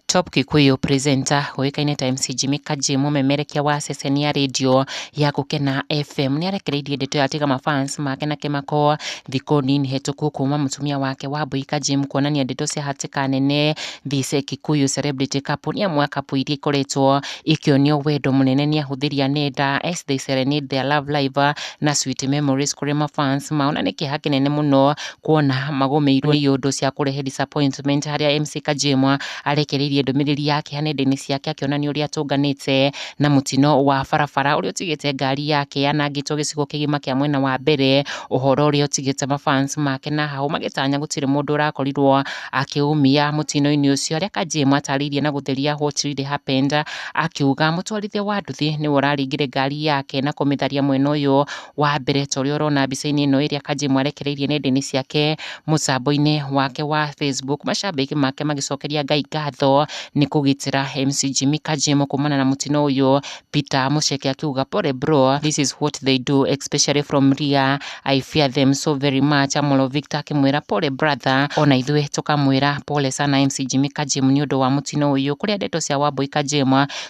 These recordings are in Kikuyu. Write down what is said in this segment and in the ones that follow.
Top Kikuyu presenter oĩkaine ta MC Jimmy Kaji mũmemerekia wa ceceni ya radio ya Gũkena FM nĩarekereirie ndeto ya tiga mafans make na kĩmako thikũ nini hetũku kuma mũtumia wake Wambui Kaji kuonania ndeto cia hatĩka nene This Kikuyu Celebrity Couple nĩ amwe couple iria ikoretwo ikĩonio wendo mũnene nĩ ahũthĩri a nenda as they serenade their love life na sweet memories kũrĩ mafans mao, na nĩ kĩeha kĩnene mũno kuona magũmĩirwo nĩ iũndũ cia kũrehe disappointment harĩa MC Kaji arekereirie ndũmĩrĩri yake nenda-inĩ ciake akĩonania ũrĩa atũnganĩte na mũtino wa barabara ũrĩa ũtigĩte ngari yake yanangĩtwo gĩcigo kĩgima kĩa mwena wa mbere, ũhoro ũrĩa ũtigĩte mafans make na hau magĩtanya gũtirĩ mũndũ ũrakorirwo akĩumia mũtino-inĩ ũcio. Arĩa Kaji atarĩirie na gũtheria what really happened akiuga mũtwarithia wa nduthi nĩwe ũraringire ngari yake na kũmĩtharia mwena ũyũ wa mbere ta ũrĩa ũrona mbica-inĩ ĩno ĩrĩa Kaji arekereirie nenda-inĩ ciake mũtambo-inĩ wake wa Facebook. Macambĩki make magĩcokeria Ngai ngatho nĩ kũgitĩra MC Jimmy Kaji kumana na mũtino ũyũ. Peter Mucheke akiuga pole bro, this is what they do especially from Ria, I fear them so very much. Amolo Victor akĩmwĩra pole brother, ona ithuĩ tũkamwĩra pole sana MC Jimmy Kaji nĩ ũndũ wa mũtino ũyũ, kũrĩa ndeto cia Wambui Kaji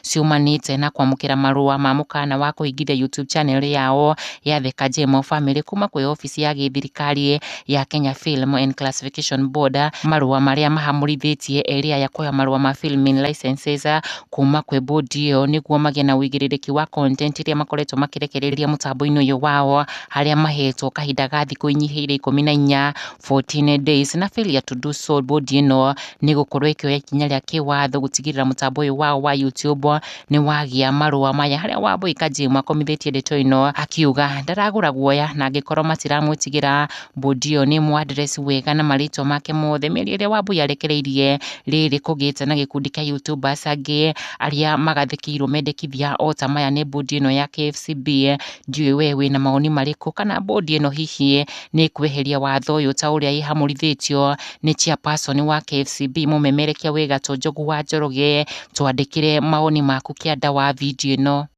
ciumanĩte na kwamũkĩra marũa ma mũkana wa kũhingithia YouTube channel yao ya The Kaji Family kuma kwĩ ofici ya gĩthirikari ya Kenya Film and Classification Board, marũa marĩa mahamũrithĩtie area ya kuoya marũa ma filming licenses kuma kwĩ board ĩyo nĩguo magĩe na ũigĩrĩrĩki wa content iria makoretwo makĩrekereria mũtambo-inĩ ũyũ wao, harĩa mahetwo kahinda ga thikũ inyihĩire 14 14 days na failure to do so. Board ĩno nĩ gũkorwo ĩkĩoya ikinya rĩa kĩwatho gũtigĩrĩra mũtambo ũyũ wao wa YouTube nĩ wagĩa marũa maya, harĩa Wambui Kaji akomithĩtie ndeto ĩno akiuga ndaragũra guoya na angĩkorwo matiramwĩtigĩra board ĩyo nĩ mũ-address wega na marĩtwa make mothe. Mĩario ĩrĩa Wambui arekereirie rĩrĩ kũgĩte na gĩkundi kĩa YouTubers angĩ arĩa magathĩkĩirwo mendekithia o ta maya nĩ board ĩno ya KFCB. Ndiũĩ we wĩna mawoni marĩkũ, kana board ĩno hihi nĩ kwĩheria watho ũyũ ta ũrĩa ĩhamũrithĩtio nĩ chairperson wa KFCB mũmemerekia wĩ gatũ Njogu wa Njoroge? Twandĩkĩre mawoni maku kĩanda wa video ĩno.